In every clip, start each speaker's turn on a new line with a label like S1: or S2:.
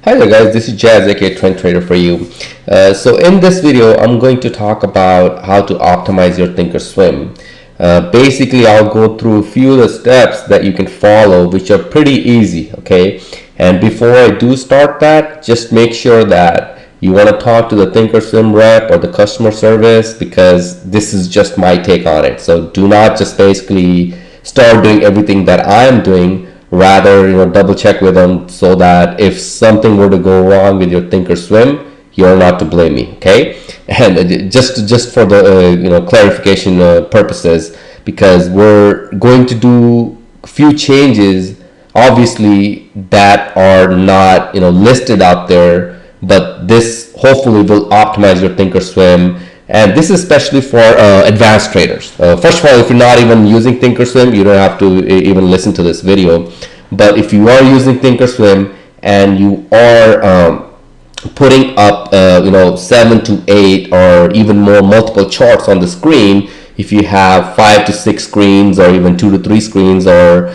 S1: Hi there guys, this is Jazz aka Trend Trader for you. So in this video I'm going to talk about how to optimize your Thinkorswim. Basically I'll go through a few of the steps that you can follow which are pretty easy, okay? And before I do start that, just make sure that you want to talk to the Thinkorswim rep or the customer service, because this is just my take on it. So do not just basically start doing everything that I'm doing. Rather, double check with them so that if something were to go wrong with your Thinkorswim, you're not to blame me, okay? And just for the clarification purposes, because we're going to do a few changes, obviously that are not listed out there, but this hopefully will optimize your Thinkorswim. And this is especially for advanced traders. First of all, if you're not even using Thinkorswim, you don't have to even listen to this video. But if you are using Thinkorswim and you are putting up 7 to 8 or even more multiple charts on the screen, if you have 5 to 6 screens or even 2 to 3 screens, or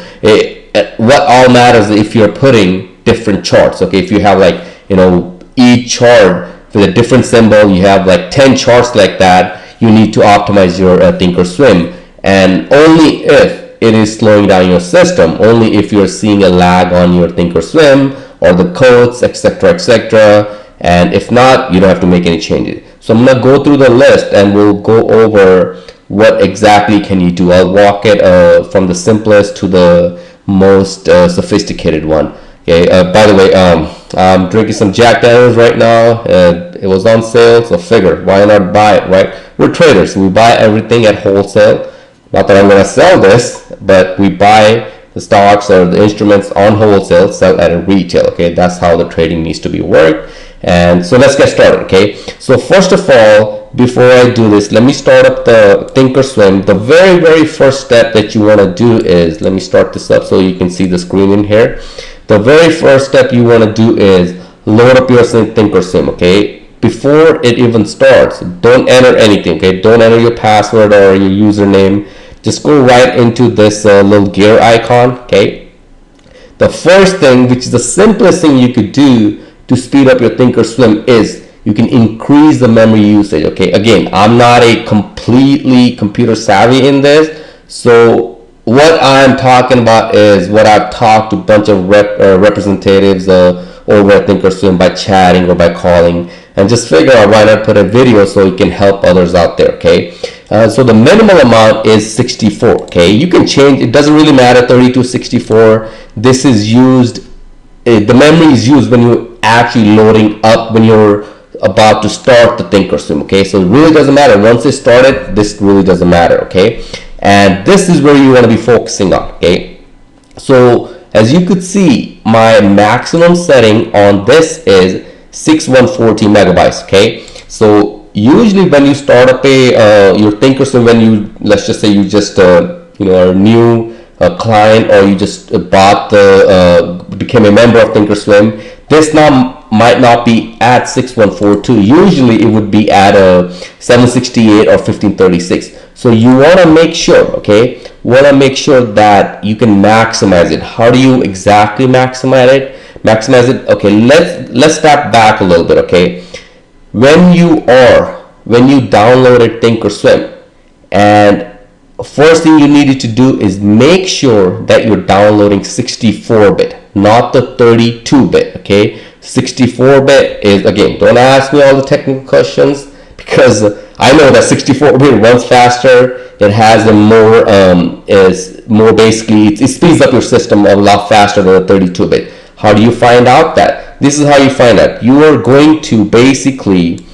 S1: what all matters if you're putting different charts. Okay, if you have each chart with a different symbol, you have like 10 charts like that, you need to optimize your Thinkorswim. And only if it is slowing down your system, only if you're seeing a lag on your Thinkorswim or the codes, etc., and if not, you don't have to make any changes. So I'm gonna go through the list and we'll go over what exactly can you do. I'll walk it from the simplest to the most sophisticated one. Okay, by the way, I'm drinking some Jack Daniels right now. It was on sale, so figure, why not buy it, right? We're traders, we buy everything at wholesale. Not that I'm going to sell this, but we buy the stocks or the instruments on wholesale, sell at a retail, okay? That's how the trading needs to be worked. And so let's get started, okay? So first of all, before I do this, let me start up the Thinkorswim. The very first step that you want to do is, let me start this up so you can see the screen in here. The very first step you want to do is load up your Thinkorswim, okay? Before it even starts, don't enter anything, okay? Don't enter your password or your username. Just go right into this little gear icon, okay? The first thing, which is the simplest thing you could do to speed up your Thinkorswim, is you can increase the memory usage, okay? Again, I'm not a completely computer savvy in this, so what I'm talking about is what I've talked to a bunch of representatives over at Thinkorswim by chatting or by calling, and just figure out why not put a video so you can help others out there, okay? So the minimal amount is 64, okay? You can change, it doesn't really matter, 32, 64. This is used, the memory is used when you're actually loading up, when you're about to start the Thinkorswim, okay? So it really doesn't matter. Once it started, this really doesn't matter, okay? And this is where you want to be focusing on, okay? So as you could see, my maximum setting on this is 6140 megabytes, okay? So usually when you start up your Thinkorswim, when you, let's just say you just are a new client, or you just became a member of Thinkorswim, this now might not be at 6142. Usually it would be at 768 or 1536. So you want to make sure, okay, that you can maximize it. How do you exactly maximize it? Okay, let's step back a little bit, okay? When you downloaded Thinkorswim, and first thing you needed to do is make sure that you're downloading 64-bit, not the 32-bit, okay? 64-bit is, again, don't ask me all the technical questions, because I know that 64-bit runs faster. It has a more basically, it speeds up your system a lot faster than the 32-bit. How do you find out that? This is how you find out. You are going to basically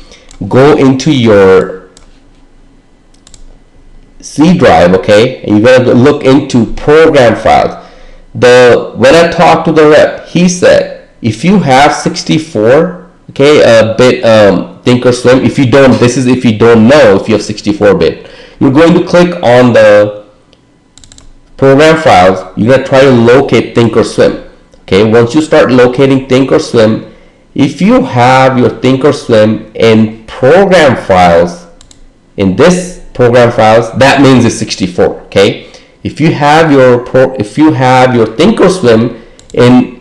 S1: go into your C drive, okay, and you're going to look into program files. When I talked to the rep, he said if you have 64, okay, bit Thinkorswim, if you don't, this is if you don't know if you have 64-bit, you're going to click on the program files. You're going to try to locate Thinkorswim. Okay, once you start locating Thinkorswim, if you have your Thinkorswim in program files, in this program files, that means it's 64, okay? If you have your Thinkorswim in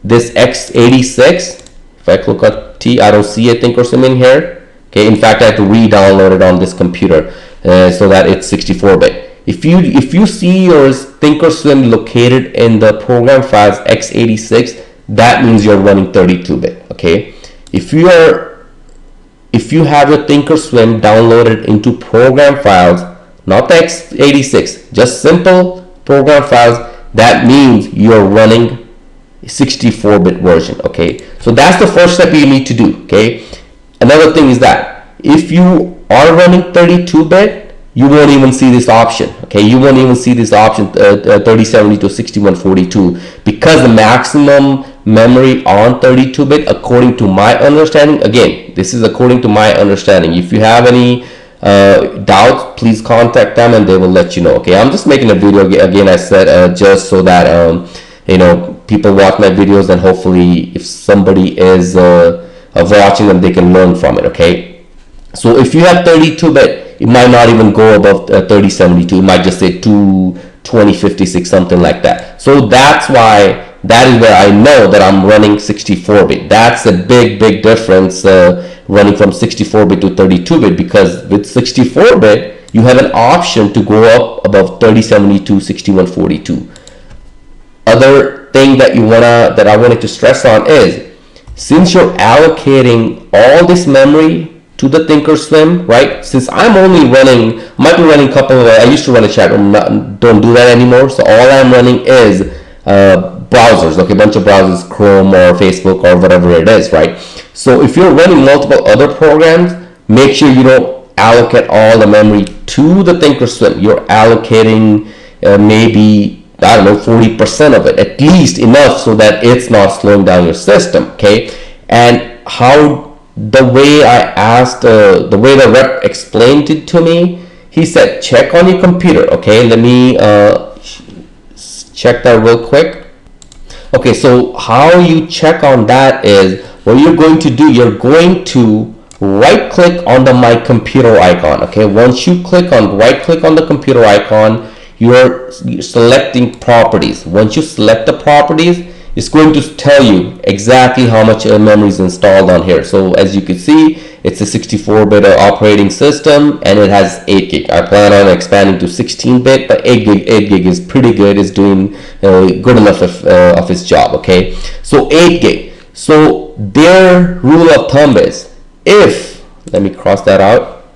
S1: this x86, If I click on T, I don't see a Thinkorswim in here. Okay, in fact, I have to re-download it on this computer so that it's 64-bit. If you see your Thinkorswim located in the program files x86, that means you're running 32-bit. Okay, if you have your Thinkorswim downloaded into program files, not the x86, just simple program files, that means you're running 64-bit version. Okay, so that's the first step you need to do. Okay, another thing is that if you are running 32-bit, you won't even see this option. Okay, you won't even see this option 3070 to 6142, because the maximum memory on 32-bit, according to my understanding, again, this is according to my understanding. If you have any doubts, please contact them and they will let you know. Okay, I'm just making a video again, I said, just so that you know, people watch my videos, and hopefully if somebody is watching them, they can learn from it. Okay, so if you have 32-bit, it might not even go above 3072. It might just say 2056, something like that. So that's why, that is where I know that I'm running 64-bit. That's a big difference, running from 64-bit to 32-bit, because with 64-bit you have an option to go up above 3072, 6142. Other thing that I wanted to stress on is, since you're allocating all this memory to the Thinkorswim, right? Since I'm only running, might be running a couple of, I used to run a chat room, don't do that anymore. So all I'm running is browsers, okay, a bunch of browsers, Chrome or Facebook or whatever it is, right? So if you're running multiple other programs, make sure you don't allocate all the memory to the Thinkorswim. You're allocating maybe, I don't know, 40% of it, at least enough so that it's not slowing down your system. Okay, and the way I asked, the way the rep explained it to me, he said, check on your computer. Okay, let me check that real quick. Okay, so how you check on that is, what you're going to do, you're going to right click on the My Computer icon. Okay, once you right click on the computer icon, you're selecting properties. Once you select the properties, it's going to tell you exactly how much memory is installed on here. So as you can see, it's a 64-bit operating system, and it has 8 gig. I plan on expanding to 16-bit, but 8 gig is pretty good. It's doing good enough of its job. Okay, so 8 gig. So their rule of thumb is, let me cross that out,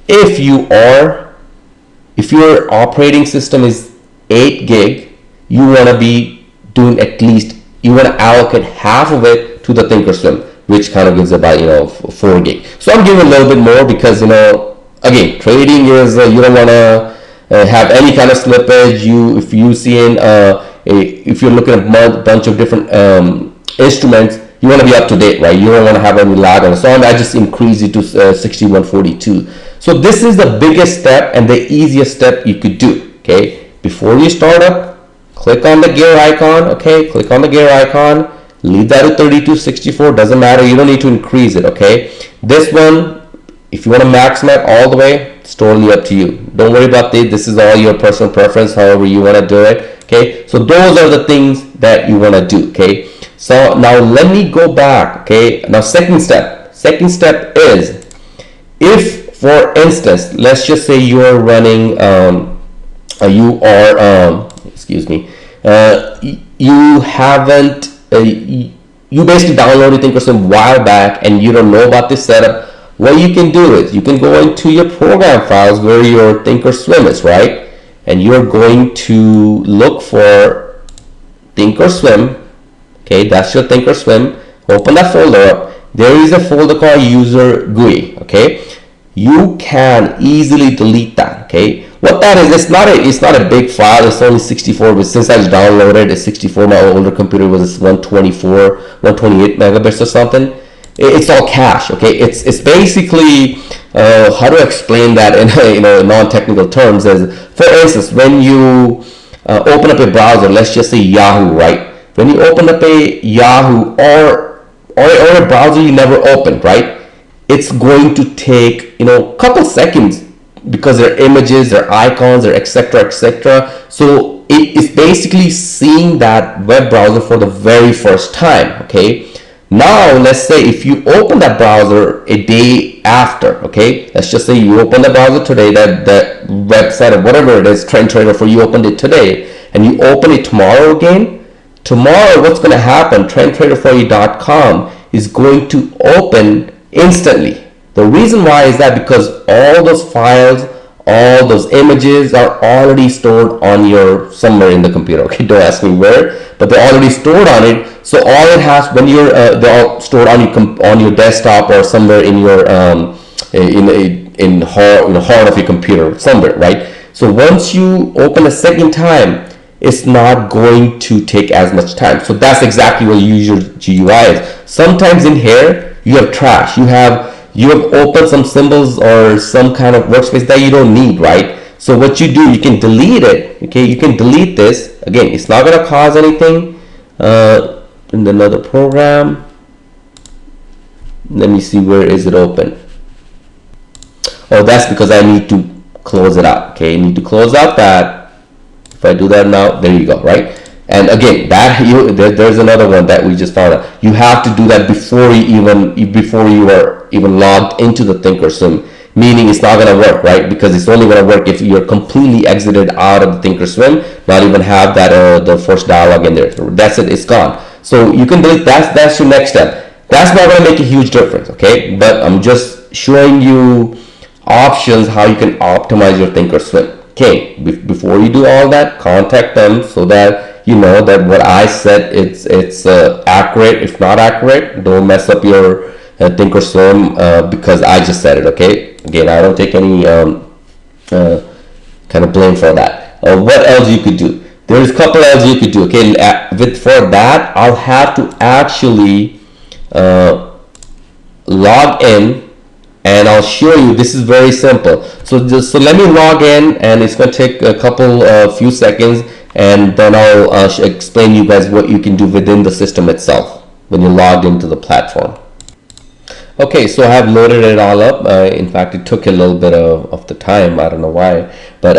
S1: if your operating system is 8 gig, you want to be doing at least, you want to allocate half of it to the Thinkorswim, which kind of gives about 4 gig. So I'm giving a little bit more because, again, trading is you don't want to have any kind of slippage. If you see if you're looking at a bunch of different instruments, you want to be up to date, right? You don't want to have any lag on it. So I just increase it to 6142. So this is the biggest step and the easiest step you could do. Okay, before you start up, click on the gear icon. Okay, click on the gear icon, leave that at 3264, doesn't matter, you don't need to increase it. Okay, this one, if you want to maximize all the way, it's totally up to you. Don't worry about this is all your personal preference, however you want to do it. Okay, so those are the things that you want to do. Okay, so now let me go back. Okay, now second step is, if for instance, let's just say you are running excuse me, you haven't, you basically downloaded Thinkorswim a while back and you don't know about this setup. What you can do is, you can go into your program files where your Thinkorswim is, right? And you're going to look for Thinkorswim. Okay, that's your Thinkorswim. Open that folder up. There is a folder called user GUI. Okay, you can easily delete that. Okay, what that is, it's not a big file. It's only 64, but since I just downloaded it, it's 64. My older computer was 124, 128 megabits or something. It's all cache. Okay, it's basically how to explain that in non-technical terms is, for instance, when you open up a browser, let's just say Yahoo, right? When you open up a Yahoo or a browser you never opened, right? It's going to take a couple seconds, because there are images, there are icons, there are etc. So it is basically seeing that web browser for the very first time. Okay, Now, let's say if you open that browser a day after, okay, let's just say you open the browser today, that website or whatever it is, Trend Trader for you opened it today, and you open it tomorrow again. Tomorrow, what's going to happen? TrendTraderForYou.com is going to open instantly. The reason why is that because all those files, all those images are already stored on your somewhere in the computer. Okay, don't ask me where, but they're already stored on it. So all it has when you're they're all stored on your desktop or somewhere in your in heart of your computer somewhere, right? So once you open a second time, it's not going to take as much time. So that's exactly what your GUI is. Sometimes in here you have trash. You have opened some symbols or some kind of workspace that you don't need, right? So what you do, you can delete it. Okay, you can delete this. Again, it's not going to cause anything. In another program, let me see, where is it open? Oh, that's because I need to close it out. Okay, I need to close out that. If I do that now, there you go, right? And again, there's another one that we just found out. You have to do that before you are even logged into the Thinkorswim, meaning it's not going to work, right? Because it's only going to work if you're completely exited out of the Thinkorswim, not even have that the first dialog in there. That's it, it's gone. So you can delete that. That's your next step. That's not going to make a huge difference, okay? But I'm just showing you options how you can optimize your Thinkorswim. Okay, before you do all that, contact them so that you know that what I said it's accurate. If not accurate, don't mess up your Thinkorswim because I just said it. Okay, again, I don't take any kind of blame for that. What else you could do? There's a couple else you could do. Okay, for that, I'll have to actually log in. And I'll show you. This is very simple. So let me log in, and it's going to take a few seconds, and then I'll explain you guys what you can do within the system itself when you're logged into the platform. Okay, so I have loaded it all up. In fact, it took a little bit of the time. I don't know why, but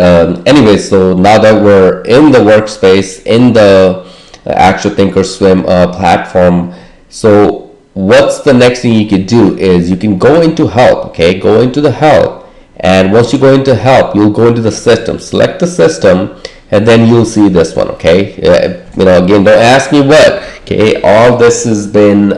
S1: anyway, so now that we're in the workspace, in the actual Thinkorswim platform, so what's the next thing you could do is you can go into help. Okay, go into the help, and once you go into help, you'll go into the system, select the system, and then you'll see this one. Okay, again, don't ask me what. Okay, all this has been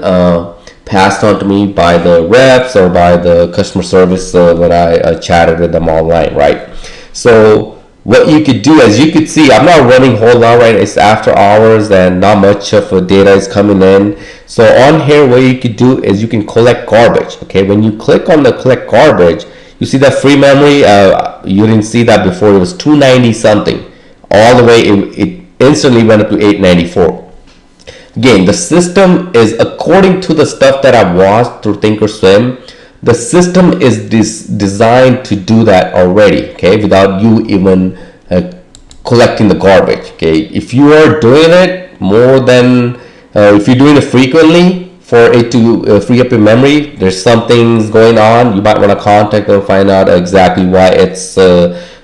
S1: passed on to me by the reps or by the customer service when I chatted with them online, right? So what you could do, as you could see, I'm not running whole lot, right? It's after hours and not much of data is coming in. So on here, what you could do is you can collect garbage. Okay, when you click on the collect garbage, you see that free memory. You didn't see that before. It was 290 something. All the way, it instantly went up to 894. Again, the system is, according to the stuff that I've watched through Thinkorswim, the system is designed to do that already, okay, without you even collecting the garbage. Okay, if you are doing it more than if you're doing it frequently for it to free up your memory, there's some things going on. You might want to contact them, find out exactly why it's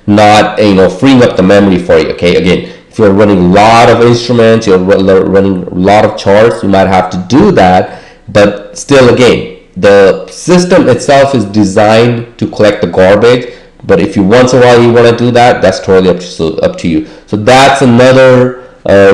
S1: not freeing up the memory for you. Okay, again, if you're running a lot of instruments, you're running a lot of charts, you might have to do that. But still, again, the system itself is designed to collect the garbage, but if you once in a while you want to do that, that's totally up to you. So that's another,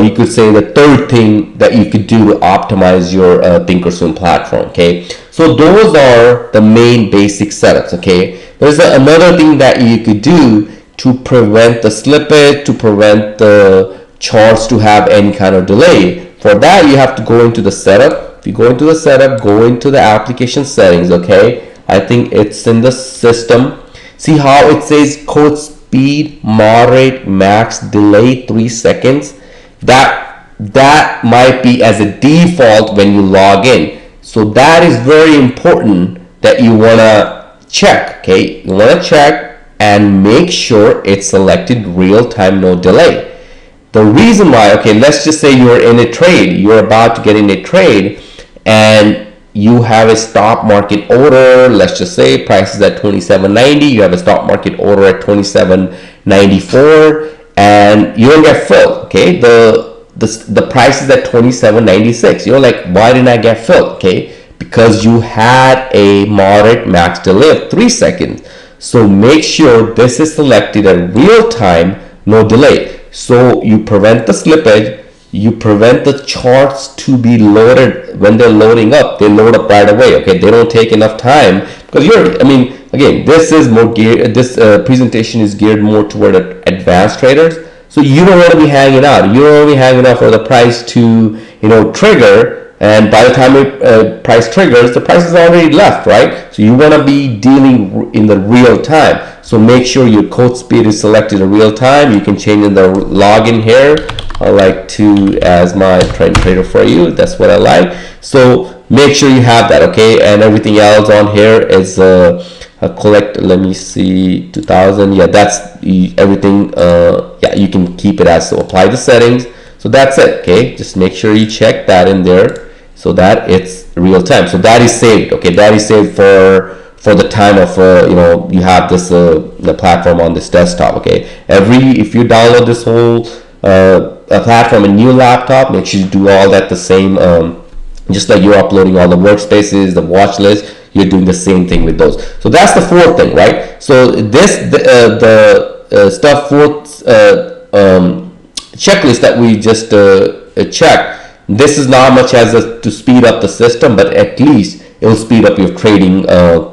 S1: you could say, the third thing that you could do to optimize your Thinkorswim platform. Okay, so those are the main basic setups. Okay, there's another thing that you could do to prevent the slippage, to prevent the charts to have any kind of delay. For that, you have to go into the setup. If you go into the setup, go into the application settings. Okay, I think it's in the system. See how it says code speed moderate max delay 3 seconds. That might be as a default when you log in. So that is very important that you want to check. Okay, you want to check and make sure it's selected real time, no delay. The reason why, okay, let's just say you're in a trade, you're about to get in a trade, and you have a stop market order. Let's just say price is at $27.90. You have a stop market order at $27.94, and you don't get filled. Okay, the the price is at $27.96. You're like, why didn't I get filled? Okay, because you had a moderate max delay of 3 seconds. So make sure this is selected at real time, no delay. So you prevent the slippage, you prevent the charts to be loaded. When they're loading up, they load up right away. Okay, they don't take enough time, because again, this is more geared, this presentation is geared more toward advanced traders. So you don't want to be hanging out. You don't want to be hanging out for the price to, trigger, and by the time it price triggers, the price is already left, right? So you want to be dealing in the real time. So make sure your quote speed is selected in real time. You can change in the login here. I like to as my trend trader for you. That's what I like. So make sure you have that, okay? And everything else on here is collect. Let me see, 2000. Yeah, that's everything. Yeah, you can keep it as so. Apply the settings. So that's it. Okay, just make sure you check that in there so that it's real time. So that is saved. Okay, that is saved for the time of you have this the platform on this desktop. Okay, if you download this whole platform, a new laptop, make sure you do all that the same. Just like you're uploading all the workspaces, the watch list, you're doing the same thing with those. So that's the fourth thing, right? So this fourth checklist that we just checked. This is not much as to speed up the system, but at least it will speed up your trading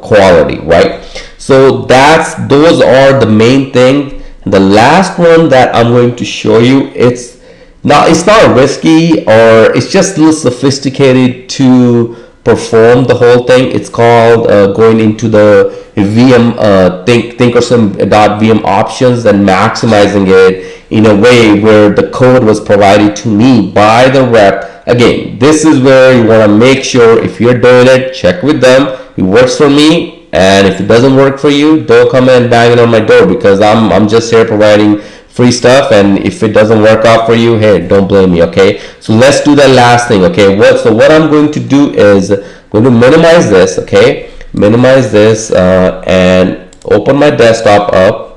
S1: quality, right? So those are the main thing. The last one that I'm going to show you, it's not risky, or it's just a little sophisticated to perform the whole thing. It's called going into the VM Thinkorswim.VM options and maximizing it in a way where the code was provided to me by the rep. Again, this is where you want to make sure if you're doing it, check with them. It works for me, and if it doesn't work for you, don't come and bang it on my door, because I'm just here providing free stuff, and if it doesn't work out for you, hey, don't blame me. Okay, so let's do that last thing. Okay, what I'm going to do is going to minimize this. Okay, minimize this and open my desktop up.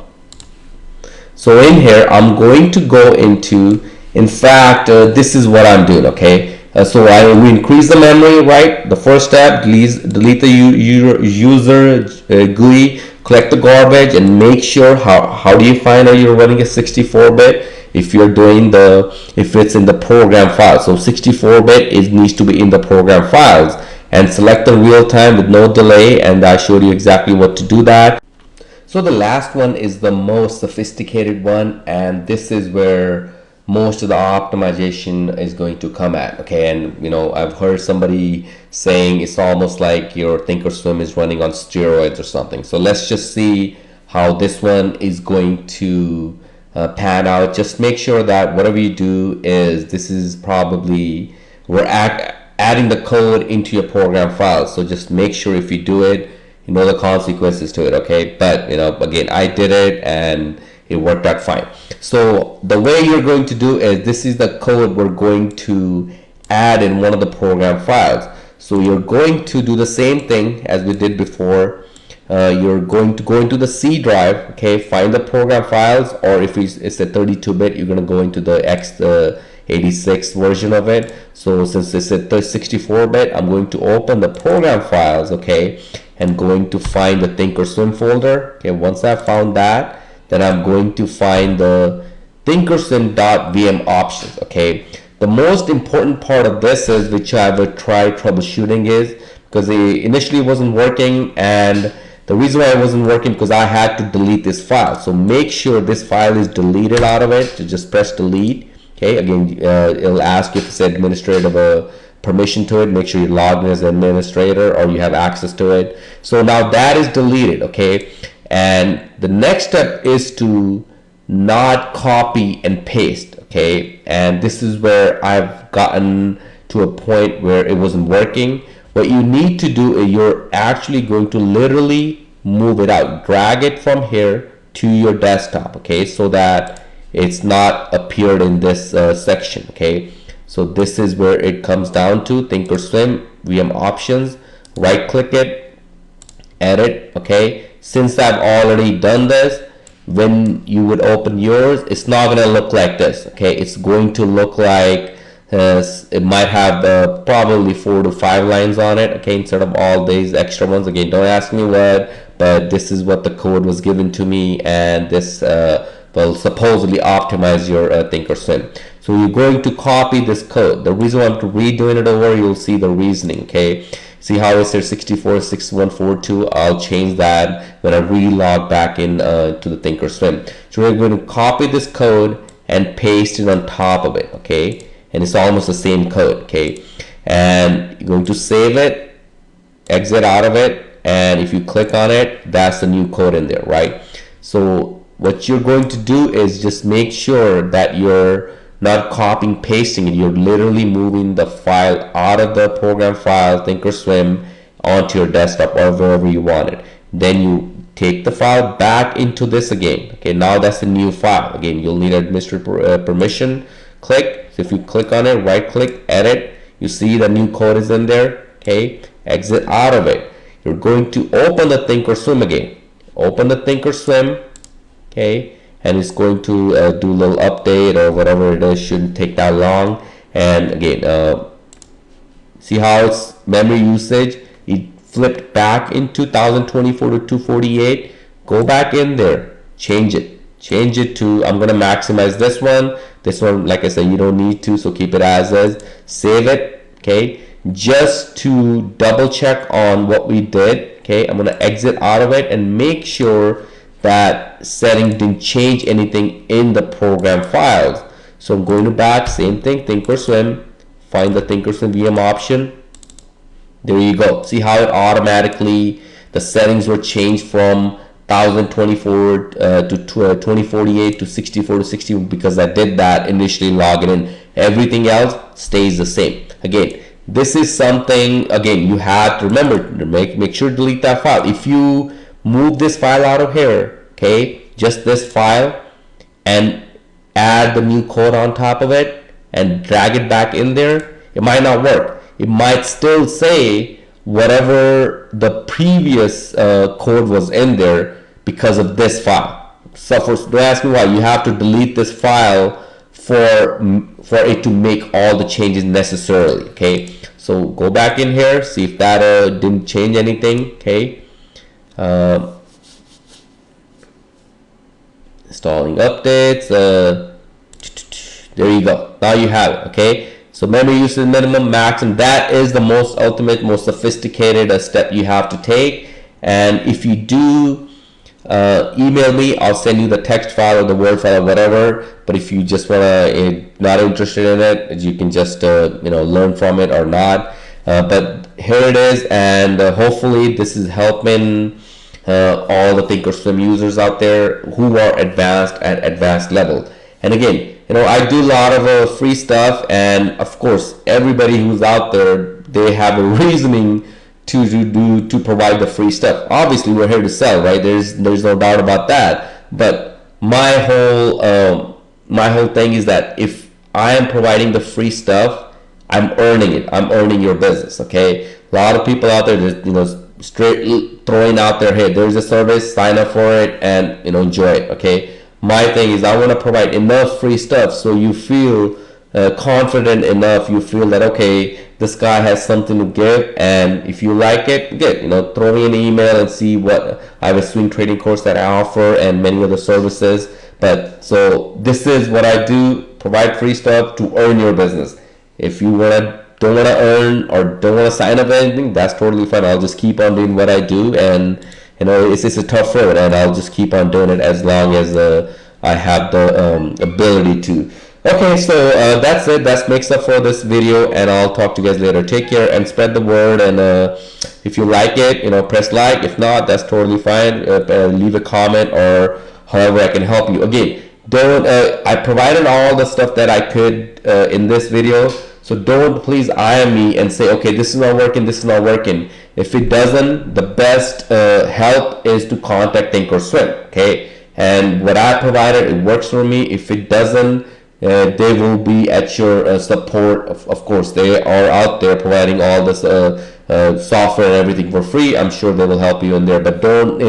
S1: So in here, I'm going to go into, in fact, this is what I'm doing. Okay, so we increase the memory, right? The first step, delete the user GUI, collect the garbage, and make sure how do you find out you're running a 64-bit if it's in the program file. So 64-bit needs to be in the program files, and select the real time with no delay, and I showed you exactly what to do that. So the last one is the most sophisticated one, and this is where most of the optimization is going to come at. Okay, and I've heard somebody saying it's almost like your Thinkorswim is running on steroids or something. So let's just see how this one is going to pan out. Just make sure that whatever you do this is probably, we're adding the code into your program file. So just make sure if you do it, you know the consequences to it. Okay, but again, I did it and it worked out fine. So the way you're going to do is, this is the code we're going to add in one of the program files. So you're going to do the same thing as we did before. You're going to go into the C drive, okay, find the program files, or if it's a 32-bit, you're going to go into the x86 version of it. So since it's a 64-bit, I'm going to open the program files, okay, and going to find the Thinkorswim folder. Okay, once I found that, then I'm going to find the Thinkorswim.VM options. Okay, the most important part of this is, which I've tried troubleshooting, is because it initially wasn't working, and the reason why it wasn't working because I had to delete this file. So make sure this file is deleted out of it. So just press delete. Okay, again, it'll ask you if it's administrative permission to it. Make sure you're logged in as an administrator or you have access to it. So now that is deleted. Okay, and the next step is to not copy and paste. Okay, and this is where I've gotten to a point where it wasn't working. What you need to do is, you're actually going to literally move it out, drag it from here to your desktop, okay, so that it's not appeared in this section. Okay, so this is where it comes down to Thinkorswim VM options. Right click it, edit. Okay, since I've already done this, when you would open yours, it's not going to look like this. Okay, it's going to look like it might have probably 4 to 5 lines on it, okay, instead of all these extra ones. Again, don't ask me what, but this is what the code was given to me, and this will supposedly optimize your Thinkorswim. So you're going to copy this code. The reason why I'm redoing it over, you'll see the reasoning. Okay, see how it says 646142. I'll change that when I relog back in to the Thinkorswim. So we're going to copy this code and paste it on top of it. Okay, and it's almost the same code. Okay, and you're going to save it, exit out of it, and if you click on it, that's the new code in there, right? So what you're going to do is just make sure that you're not copying pasting it. You're literally moving the file out of the program file Thinkorswim onto your desktop or wherever you want it. Then you take the file back into this again. Okay, now that's a new file. Again, you'll need administrator permission. Click. So if you click on it, right click, edit, you see the new code is in there. Okay, exit out of it. You're going to open the Thinkorswim again. Open the Thinkorswim. Okay, and it's going to do a little update or whatever it is. Shouldn't take that long. And again, see how it's memory usage, it flipped back in 2024 to 248. Go back in there, change it to, I'm going to maximize this one, like I said, you don't need to, so keep it as is. Save it. Okay, just to double check on what we did. Okay, I'm going to exit out of it and make sure that setting didn't change anything in the program files. So I'm going to back, same thing, Thinkorswim, find the Thinkorswim VM option. There you go. See how it automatically, the settings were changed from 1024 to 2048 to 64 to 60 because I did that initially logging in. Everything else stays the same. Again, this is something, again, you have to remember to make sure to delete that file. If you move this file out of here, okay, just this file, and add the new code on top of it and drag it back in there, it might not work. It might still say whatever the previous code was in there because of this file. So don't ask me why. You have to delete this file for it to make all the changes necessarily. Okay, so go back in here, see if that didn't change anything. Okay, installing updates. There you go. Now you have it. Okay, so memory usage minimum, max, and that is the most ultimate, most sophisticated step you have to take. And if you do email me, I'll send you the text file or the word file or whatever. But if you just wanna not interested in it, you can just learn from it or not. But here it is, and hopefully this is helping all the Thinkorswim users out there who are advanced at advanced level. And again, I do a lot of free stuff, and of course everybody who's out there, they have a reasoning to provide the free stuff. Obviously we're here to sell, right? There's no doubt about that. But my whole thing is that if I am providing the free stuff, I'm earning it. I'm earning your business. Okay, a lot of people out there just straight throwing out there, hey, there's a service, sign up for it and enjoy it. Okay, my thing is I want to provide enough free stuff so you feel confident enough, you feel that okay, this guy has something to give, and if you like it, good. Throw me an email and see what I have a swing trading course that I offer and many other services. But so this is what I do, provide free stuff to earn your business. If you don't want to earn or don't want to sign up anything, that's totally fine. I'll just keep on doing what I do, and it's a tough road, and I'll just keep on doing it as long as I have the ability to. Okay, so that's it. That makes up for this video, and I'll talk to you guys later. Take care and spread the word, and if you like it, press like. If not, that's totally fine. Leave a comment or however I can help you. Again, don't I provided all the stuff that I could in this video, so don't please IM me and say, okay, this is not working, this is not working. If it doesn't, the best help is to contact Thinkorswim. Okay, and what I provided, it works for me. If it doesn't, they will be at your support. Of course, they are out there providing all this software and everything for free. I'm sure they will help you in there, but don't,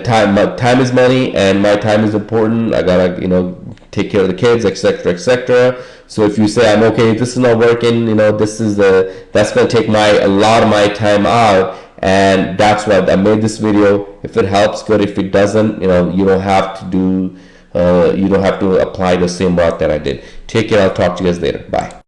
S1: time is money, and my time is important. I gotta, take care of the kids, etc., etc. So if you say, I'm okay, this is not working, that's gonna take a lot of my time out, and that's why I made this video. If it helps, good. If it doesn't, you don't have to do, you don't have to apply the same route that I did. Take care. I'll talk to you guys later. Bye.